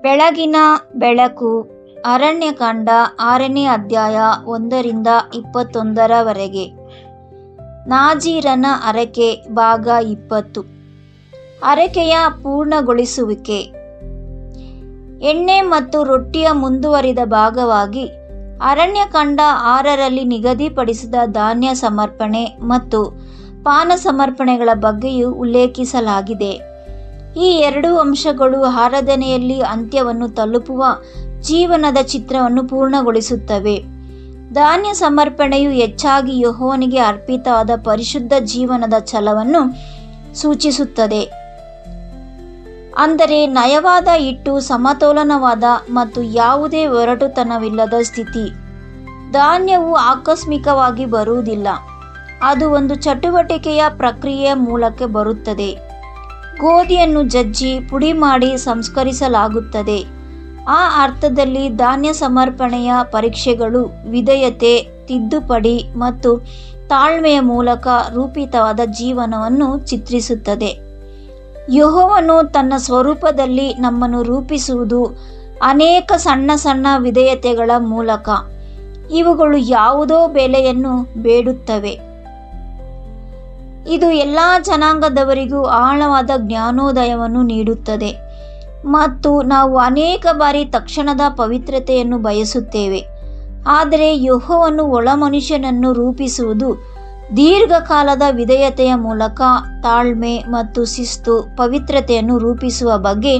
ಬೆಳಗಿನ ಬೆಳಕು ಅರಣ್ಯಕಾಂಡ 6ನೇ ಅಧ್ಯಾಯ 1-21 ನಾಜೀರನ ಹರಕೆ ಭಾಗ 20 ಹರಕೆಯ ಪೂರ್ಣಗೊಳಿಸುವಿಕೆ. ಎಣ್ಣೆ ಮತ್ತು ರೊಟ್ಟಿಯ ಮುಂದುವರಿದ ಭಾಗವಾಗಿ ಅರಣ್ಯಕಾಂಡ 6ರಲ್ಲಿ ನಿಗದಿಪಡಿಸಿದ ಧಾನ್ಯ ಸಮರ್ಪಣೆ ಮತ್ತು ಪಾನ ಸಮರ್ಪಣೆಗಳ ಬಗ್ಗೆಯೂ ಉಲ್ಲೇಖಿಸಲಾಗಿದೆ. ಈ ಎರಡು ಅಂಶಗಳು ಆರಾಧನೆಯಲ್ಲಿ ಅಂತ್ಯವನ್ನು ತಲುಪುವ ಜೀವನದ ಚಿತ್ರವನ್ನು ಪೂರ್ಣಗೊಳಿಸುತ್ತವೆ. ಧಾನ್ಯ ಸಮರ್ಪಣೆಯು ಹೆಚ್ಚಾಗಿ ಯೆಹೋವನಿಗೆ ಅರ್ಪಿತವಾದ ಪರಿಶುದ್ಧ ಜೀವನದ ಛಲವನ್ನು ಸೂಚಿಸುತ್ತದೆ, ಅಂದರೆ ನಯವಾದ ಹಿಟ್ಟು, ಸಮತೋಲನವಾದ ಮತ್ತು ಯಾವುದೇ ಒರಟುತನವಿಲ್ಲದ ಸ್ಥಿತಿ. ಧಾನ್ಯವು ಆಕಸ್ಮಿಕವಾಗಿ ಬರುವುದಿಲ್ಲ, ಅದು ಒಂದು ಚಟುವಟಿಕೆಯ ಪ್ರಕ್ರಿಯೆಯ ಮೂಲಕ ಬರುತ್ತದೆ. ಗೋಧಿಯನ್ನು ಜಜ್ಜಿ ಪುಡಿ ಮಾಡಿ ಸಂಸ್ಕರಿಸಲಾಗುತ್ತದೆ. ಆ ಅರ್ಥದಲ್ಲಿ ಧಾನ್ಯ ಸಮರ್ಪಣೆಯ ಪರೀಕ್ಷೆಗಳು ವಿಧೇಯತೆ, ತಿದ್ದುಪಡಿ ಮತ್ತು ತಾಳ್ಮೆಯ ಮೂಲಕ ರೂಪಿತವಾದ ಜೀವನವನ್ನು ಚಿತ್ರಿಸುತ್ತದೆ. ಯೆಹೋವನು ತನ್ನ ಸ್ವರೂಪದಲ್ಲಿ ನಮ್ಮನ್ನು ರೂಪಿಸುವುದು ಅನೇಕ ಸಣ್ಣ ಸಣ್ಣ ವಿಧೇಯತೆಗಳ ಮೂಲಕ. ಇವುಗಳು ಯಾವುದೋ ಬೆಲೆಯನ್ನು ಬೇಡುತ್ತವೆ. ಇದು ಎಲ್ಲ ಜನಾಂಗದವರಿಗೂ ಆಳವಾದ ಜ್ಞಾನೋದಯವನ್ನು ನೀಡುತ್ತದೆ ಮತ್ತು ನಾವು ಅನೇಕ ಬಾರಿ ತಕ್ಷಣದ ಪವಿತ್ರತೆಯನ್ನು ಬಯಸುತ್ತೇವೆ. ಆದರೆ ಯೆಹೋವನು ಒಳ ಮನುಷ್ಯನನ್ನು ರೂಪಿಸುವುದು ದೀರ್ಘಕಾಲದ ವಿಧೇಯತೆಯ ಮೂಲಕ. ತಾಳ್ಮೆ ಮತ್ತು ಶಿಸ್ತು ಪವಿತ್ರತೆಯನ್ನು ರೂಪಿಸುವ ಬಗ್ಗೆ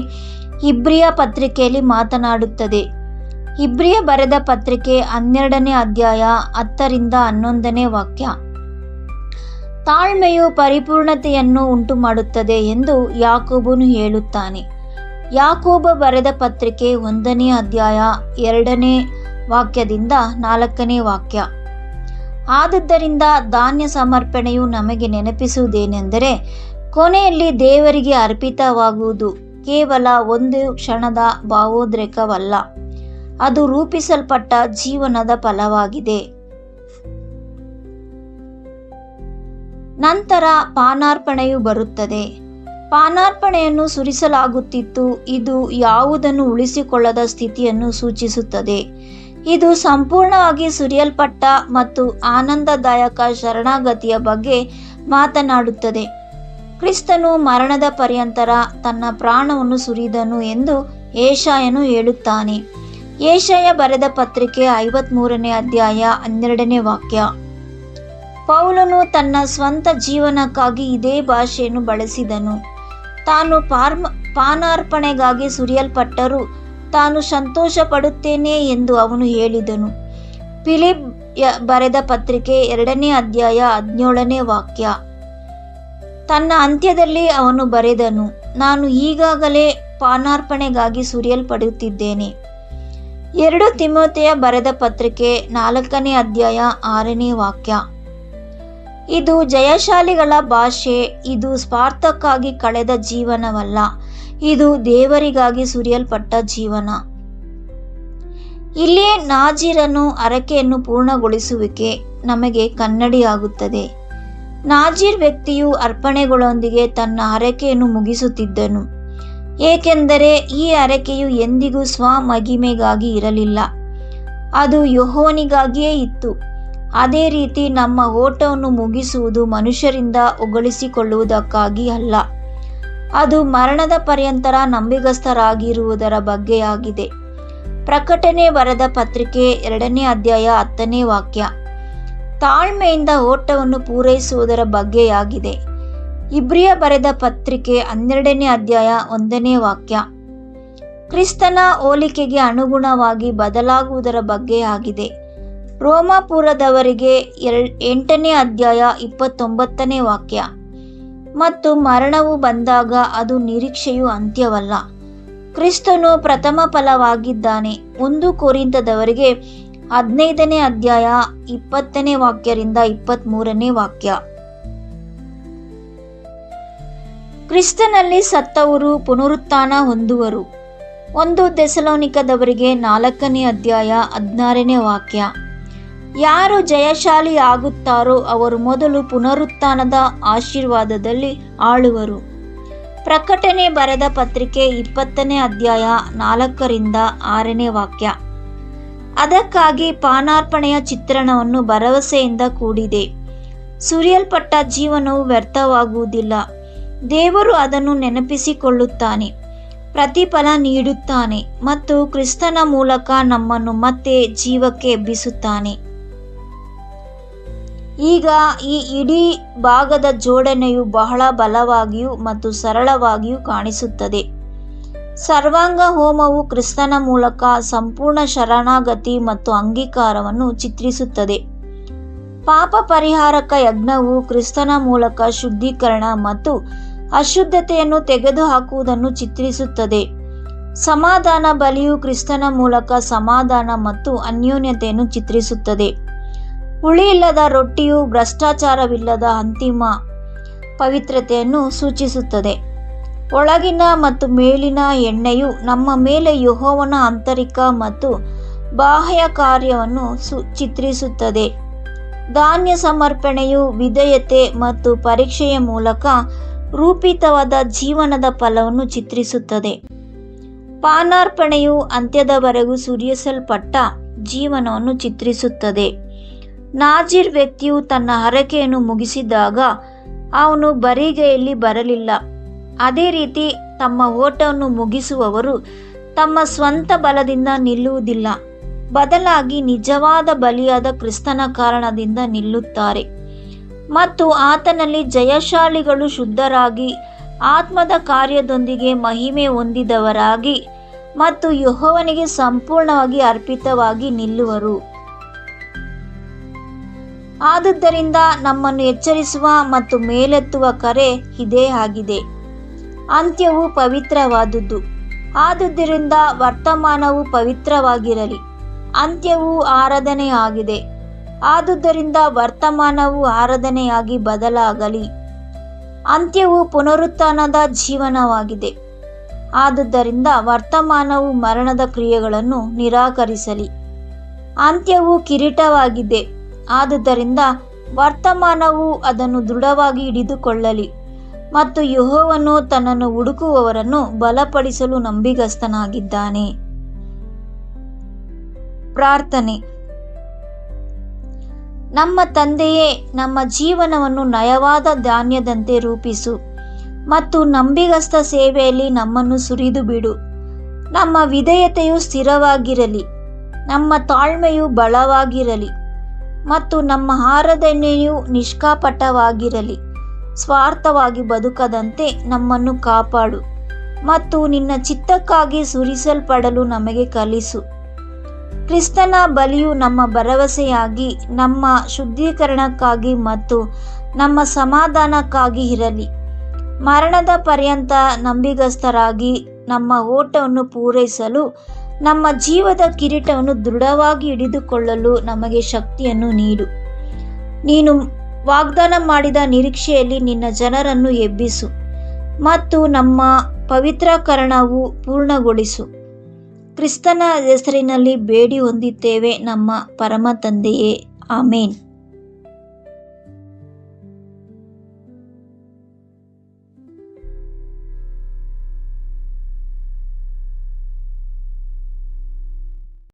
ಇಬ್ರಿಯ ಪತ್ರಿಕೆಯಲ್ಲಿ ಮಾತನಾಡುತ್ತದೆ. ಇಬ್ರಿಯ ಬರೆದ ಪತ್ರಿಕೆ 12ನೇ ಅಧ್ಯಾಯ 10-11 ತಾಳ್ಮೆಯು ಪರಿಪೂರ್ಣತೆಯನ್ನು ಉಂಟುಮಾಡುತ್ತದೆ ಎಂದು ಯಾಕೋಬನು ಹೇಳುತ್ತಾನೆ. ಯಾಕೋಬ ಬರೆದ ಪತ್ರಿಕೆ 1ನೇ ಅಧ್ಯಾಯ 2ನೇ ವಾಕ್ಯದಿಂದ 4ನೇ ವಾಕ್ಯ. ಆದುದರಿಂದ ಧಾನ್ಯ ಸಮರ್ಪಣೆಯು ನಮಗೆ ನೆನಪಿಸುವುದೇನೆಂದರೆ, ಕೊನೆಯಲ್ಲಿ ದೇವರಿಗೆ ಅರ್ಪಿತವಾಗುವುದು ಕೇವಲ ಒಂದು ಕ್ಷಣದ ಭಾವೋದ್ರೇಕವಲ್ಲ, ಅದು ರೂಪಿಸಲ್ಪಟ್ಟ ಜೀವನದ ಫಲವಾಗಿದೆ. ನಂತರ ಪಾನಾರ್ಪಣೆಯು ಬರುತ್ತದೆ. ಪಾನಾರ್ಪಣೆಯನ್ನು ಸುರಿಸಲಾಗುತ್ತಿತ್ತು. ಇದು ಯಾವುದನ್ನು ಉಳಿಸಿಕೊಳ್ಳದ ಸ್ಥಿತಿಯನ್ನು ಸೂಚಿಸುತ್ತದೆ. ಇದು ಸಂಪೂರ್ಣವಾಗಿ ಸುರಿಯಲ್ಪಟ್ಟ ಮತ್ತು ಆನಂದದಾಯಕ ಶರಣಾಗತಿಯ ಬಗ್ಗೆ ಮಾತನಾಡುತ್ತದೆ. ಕ್ರಿಸ್ತನು ಮರಣದ ಪರ್ಯಂತರ ತನ್ನ ಪ್ರಾಣವನ್ನು ಸುರಿದನು ಎಂದು ಯೆಶಾಯನು ಹೇಳುತ್ತಾನೆ. ಯೆಶಾಯ ಬರೆದ ಪತ್ರಿಕೆ 53ನೇ ಅಧ್ಯಾಯ 12ನೇ ವಾಕ್ಯ. ಪೌಲನು ತನ್ನ ಸ್ವಂತ ಜೀವನಕ್ಕಾಗಿ ಇದೇ ಭಾಷೆಯನ್ನು ಬಳಸಿದನು. ತಾನು ಪಾನಾರ್ಪಣೆಗಾಗಿ ಸುರಿಯಲ್ಪಟ್ಟರೂ ತಾನು ಸಂತೋಷ ಪಡುತ್ತೇನೆ ಎಂದು ಅವನು ಹೇಳಿದನು. ಫಿಲಿಪ್ ಬರೆದ ಪತ್ರಿಕೆ 2ನೇ ಅಧ್ಯಾಯ 17ನೇ ವಾಕ್ಯ. ತನ್ನ ಅಂತ್ಯದಲ್ಲಿ ಅವನು ಬರೆದನು, ನಾನು ಈಗಾಗಲೇ ಪಾನಾರ್ಪಣೆಗಾಗಿ ಸುರಿಯಲ್ಪಡುತ್ತಿದ್ದೇನೆ. 2 ತಿಮೋಥೆಯ ಬರೆದ ಪತ್ರಿಕೆ 4ನೇ ಅಧ್ಯಾಯ 6ನೇ ವಾಕ್ಯ. ಇದು ಜಯಶಾಲಿಗಳ ಭಾಷೆ. ಇದು ಸ್ವಾರ್ಥಕ್ಕಾಗಿ ಕಳೆದ ಜೀವನವಲ್ಲ, ಇದು ದೇವರಿಗಾಗಿ ಸುರಿಯಲ್ಪಟ್ಟ ಜೀವನ. ಇಲ್ಲಿಯೇ ನಾಜೀರನು ಹರಕೆಯನ್ನು ಪೂರ್ಣಗೊಳಿಸುವಿಕೆ ನಮಗೆ ಕನ್ನಡಿಯಾಗುತ್ತದೆ. ನಾಜೀರ್ ವ್ಯಕ್ತಿಯು ಅರ್ಪಣೆಗಳೊಂದಿಗೆ ತನ್ನ ಹರಕೆಯನ್ನು ಮುಗಿಸುತ್ತಿದ್ದನು, ಏಕೆಂದರೆ ಈ ಹರಕೆಯು ಎಂದಿಗೂ ಸ್ವಮಹಿಮೆಗಾಗಿ ಇರಲಿಲ್ಲ, ಅದು ಯೆಹೋವನಿಗಾಗಿಯೇ ಇತ್ತು. ಅದೇ ರೀತಿ ನಮ್ಮ ಓಟವನ್ನು ಮುಗಿಸುವುದು ಮನುಷ್ಯರಿಂದ ಹೊಗಳಿಸಿಕೊಳ್ಳುವುದಕ್ಕಾಗಿ ಅಲ್ಲ, ಅದು ಮರಣದ ಪರ್ಯಂತರ ನಂಬಿಗಸ್ತರಾಗಿರುವುದರ ಬಗ್ಗೆಯಾಗಿದೆ. ಪ್ರಕಟಣೆ ಬರೆದ ಪತ್ರಿಕೆ 2ನೇ ಅಧ್ಯಾಯ 10ನೇ ವಾಕ್ಯ. ತಾಳ್ಮೆಯಿಂದ ಓಟವನ್ನು ಪೂರೈಸುವುದರ ಬಗ್ಗೆಯಾಗಿದೆ. ಇಬ್ರಿಯ ಬರೆದ ಪತ್ರಿಕೆ 12ನೇ ಅಧ್ಯಾಯ 1ನೇ ವಾಕ್ಯ. ಕ್ರಿಸ್ತನ ಹೋಲಿಕೆಗೆ ಅನುಗುಣವಾಗಿ ಬದಲಾಗುವುದರ ಬಗ್ಗೆಯಾಗಿದೆ. ರೋಮಾಪುರದವರಿಗೆ 8ನೇ ಅಧ್ಯಾಯ 29ನೇ ವಾಕ್ಯ. ಮತ್ತು ಮರಣವು ಬಂದಾಗ ಅದು ನಿರೀಕ್ಷೆಯು ಅಂತ್ಯವಲ್ಲ, ಕ್ರಿಸ್ತನು ಪ್ರಥಮ ಫಲವಾಗಿದ್ದಾನೆ. 1 ಕೊರಿಂಥದವರಿಗೆ 15ನೇ ಅಧ್ಯಾಯ 20ನೇ ವಾಕ್ಯದಿಂದ 23ನೇ ವಾಕ್ಯ. ಕ್ರಿಸ್ತನಲ್ಲಿ ಸತ್ತವರು ಪುನರುತ್ಥಾನ ಹೊಂದುವರು. 1 ಥೆಸಲೋನಿಕದವರಿಗೆ 4ನೇ ಅಧ್ಯಾಯ 16ನೇ ವಾಕ್ಯ. ಯಾರು ಜಯಶಾಲಿ ಆಗುತ್ತಾರೋ ಅವರು ಮೊದಲು ಪುನರುತ್ಥಾನದ ಆಶೀರ್ವಾದದಲ್ಲಿ ಆಳುವರು. ಪ್ರಕಟಣೆ ಬರೆದ ಪತ್ರಿಕೆ 20ನೇ ಅಧ್ಯಾಯ 4ರಿಂದ 6ನೇ ವಾಕ್ಯ. ಅದಕ್ಕಾಗಿ ಪಾನಾರ್ಪಣೆಯ ಚಿತ್ರಣವನ್ನು ಭರವಸೆಯಿಂದ ಕೂಡಿದೆ. ಸುರಿಯಲ್ಪಟ್ಟ ಜೀವನವು ವ್ಯರ್ಥವಾಗುವುದಿಲ್ಲ. ದೇವರು ಅದನ್ನು ನೆನಪಿಸಿಕೊಳ್ಳುತ್ತಾನೆ, ಪ್ರತಿಫಲ ನೀಡುತ್ತಾನೆ ಮತ್ತು ಕ್ರಿಸ್ತನ ಮೂಲಕ ನಮ್ಮನ್ನು ಮತ್ತೆ ಜೀವಕ್ಕೆ ಎಬ್ಬಿಸುತ್ತಾನೆ. ಈಗ ಈ ಇಡೀ ಭಾಗದ ಜೋಡಣೆಯು ಬಹಳ ಬಲವಾಗಿಯೂ ಮತ್ತು ಸರಳವಾಗಿಯೂ ಕಾಣಿಸುತ್ತದೆ. ಸರ್ವಾಂಗ ಹೋಮವು ಕ್ರಿಸ್ತನ ಮೂಲಕ ಸಂಪೂರ್ಣ ಶರಣಾಗತಿ ಮತ್ತು ಅಂಗೀಕಾರವನ್ನು ಚಿತ್ರಿಸುತ್ತದೆ. ಪಾಪ ಪರಿಹಾರಕ ಯಜ್ಞವು ಕ್ರಿಸ್ತನ ಮೂಲಕ ಶುದ್ಧೀಕರಣ ಮತ್ತು ಅಶುದ್ಧತೆಯನ್ನು ತೆಗೆದುಹಾಕುವುದನ್ನು ಚಿತ್ರಿಸುತ್ತದೆ. ಸಮಾಧಾನ ಬಲಿಯು ಕ್ರಿಸ್ತನ ಮೂಲಕ ಸಮಾಧಾನ ಮತ್ತು ಅನ್ಯೋನ್ಯತೆಯನ್ನು ಚಿತ್ರಿಸುತ್ತದೆ. ಹುಳಿಯಿಲ್ಲದ ರೊಟ್ಟಿಯು ಭ್ರಷ್ಟಾಚಾರವಿಲ್ಲದ ಅಂತಿಮ ಪವಿತ್ರತೆಯನ್ನು ಸೂಚಿಸುತ್ತದೆ. ಒಳಗಿನ ಮತ್ತು ಮೇಲಿನ ಎಣ್ಣೆಯು ನಮ್ಮ ಮೇಲೆ ಯೆಹೋವನ ಆಂತರಿಕ ಮತ್ತು ಬಾಹ್ಯ ಕಾರ್ಯವನ್ನು ಚಿತ್ರಿಸುತ್ತದೆ. ಧಾನ್ಯ ಸಮರ್ಪಣೆಯು ವಿಧೇಯತೆ ಮತ್ತು ಪರೀಕ್ಷೆಯ ಮೂಲಕ ರೂಪಿತವಾದ ಜೀವನದ ಫಲವನ್ನು ಚಿತ್ರಿಸುತ್ತದೆ. ಪಾನಾರ್ಪಣೆಯು ಅಂತ್ಯದವರೆಗೂ ಸುರಿಸಲ್ಪಟ್ಟ ಜೀವನವನ್ನು ಚಿತ್ರಿಸುತ್ತದೆ. ನಾಜೀರ್ ವ್ಯಕ್ತಿಯು ತನ್ನ ಹರಕೆಯನ್ನು ಮುಗಿಸಿದಾಗ ಅವನು ಬರಿಗೈಯಲ್ಲಿ ಬರಲಿಲ್ಲ. ಅದೇ ರೀತಿ ತಮ್ಮ ಓಟವನ್ನು ಮುಗಿಸುವವರು ತಮ್ಮ ಸ್ವಂತ ಬಲದಿಂದ ನಿಲ್ಲುವುದಿಲ್ಲ, ಬದಲಾಗಿ ನಿಜವಾದ ಬಲಿಯಾದ ಕ್ರಿಸ್ತನ ಕಾರಣದಿಂದ ನಿಲ್ಲುತ್ತಾರೆ. ಮತ್ತು ಆತನಲ್ಲಿ ಜಯಶಾಲಿಗಳು ಶುದ್ಧರಾಗಿ ಆತ್ಮದ ಕಾರ್ಯದೊಂದಿಗೆ ಮಹಿಮೆ ಹೊಂದಿದವರಾಗಿ ಮತ್ತು ಯೆಹೋವನಿಗೆ ಸಂಪೂರ್ಣವಾಗಿ ಅರ್ಪಿತವಾಗಿ ನಿಲ್ಲುವರು. ಆದುದರಿಂದ ನಮ್ಮನ್ನು ಎಚ್ಚರಿಸುವ ಮತ್ತು ಮೇಲೆತ್ತುವ ಕರೆ ಇದೇ ಆಗಿದೆ. ಅಂತ್ಯವು ಪವಿತ್ರವಾದುದು, ಆದುದರಿಂದ ವರ್ತಮಾನವು ಪವಿತ್ರವಾಗಿರಲಿ. ಅಂತ್ಯವು ಆರಾಧನೆಯಾಗಿದೆ, ಆದುದರಿಂದ ವರ್ತಮಾನವು ಆರಾಧನೆಯಾಗಿ ಬದಲಾಗಲಿ. ಅಂತ್ಯವು ಪುನರುತ್ಥಾನದ ಜೀವನವಾಗಿದೆ, ಆದುದರಿಂದ ವರ್ತಮಾನವು ಮರಣದ ಕ್ರಿಯೆಗಳನ್ನು ನಿರಾಕರಿಸಲಿ. ಅಂತ್ಯವು ಕಿರೀಟವಾಗಿದೆ, ಆದುದರಿಂದ ವರ್ತಮಾನವು ಅದನ್ನು ದೃಢವಾಗಿ ಹಿಡಿದುಕೊಳ್ಳಲಿ. ಮತ್ತು ಯೆಹೋವನು ತನ್ನನ್ನು ಹುಡುಕುವವರನ್ನು ಬಲಪಡಿಸಲು ನಂಬಿಗಸ್ತನಾಗಿದ್ದಾನೆ. ಪ್ರಾರ್ಥನೆ. ನಮ್ಮ ತಂದೆಯೇ, ನಮ್ಮ ಜೀವನವನ್ನು ನಯವಾದ ಧಾನ್ಯದಂತೆ ರೂಪಿಸು ಮತ್ತು ನಂಬಿಗಸ್ತ ಸೇವೆಯಲ್ಲಿ ನಮ್ಮನ್ನು ಸುರಿದು ಬಿಡು. ನಮ್ಮ ವಿಧೇಯತೆಯು ಸ್ಥಿರವಾಗಿರಲಿ, ನಮ್ಮ ತಾಳ್ಮೆಯು ಬಲವಾಗಿರಲಿ ಮತ್ತು ನಮ್ಮ ಆರಾಧನೆಯು ನಿಷ್ಕಪಟವಾಗಿರಲಿ. ಸ್ವಾರ್ಥವಾಗಿ ಬದುಕದಂತೆ ನಮ್ಮನ್ನು ಕಾಪಾಡು ಮತ್ತು ನಿನ್ನ ಚಿತ್ತಕ್ಕಾಗಿ ಸುರಿಸಲ್ಪಡಲು ನಮಗೆ ಕಲಿಸು. ಕ್ರಿಸ್ತನ ಬಲಿಯು ನಮ್ಮ ಭರವಸೆಯಾಗಿ, ನಮ್ಮ ಶುದ್ಧೀಕರಣಕ್ಕಾಗಿ ಮತ್ತು ನಮ್ಮ ಸಮಾಧಾನಕ್ಕಾಗಿ ಇರಲಿ. ಮರಣದ ಪರ್ಯಂತ ನಂಬಿಗಸ್ತರಾಗಿ ನಮ್ಮ ಓಟವನ್ನು ಪೂರೈಸಲು, ನಮ್ಮ ಜೀವದ ಕಿರೀಟವನ್ನು ದೃಢವಾಗಿ ಹಿಡಿದುಕೊಳ್ಳಲು ನಮಗೆ ಶಕ್ತಿಯನ್ನು ನೀಡು. ನೀನು ವಾಗ್ದಾನ ಮಾಡಿದ ನಿರೀಕ್ಷೆಯಲ್ಲಿ ನಿನ್ನ ಜನರನ್ನು ಎಬ್ಬಿಸು ಮತ್ತು ನಮ್ಮ ಪವಿತ್ರೀಕರಣವು ಪೂರ್ಣಗೊಳಿಸು. ಕ್ರಿಸ್ತನ ಹೆಸರಿನಲ್ಲಿ ಬೇಡಿ ಹೊಂದಿದ್ದೇವೆ ನಮ್ಮ ಪರಮ ತಂದೆಯೇ, ಆಮೇನ್.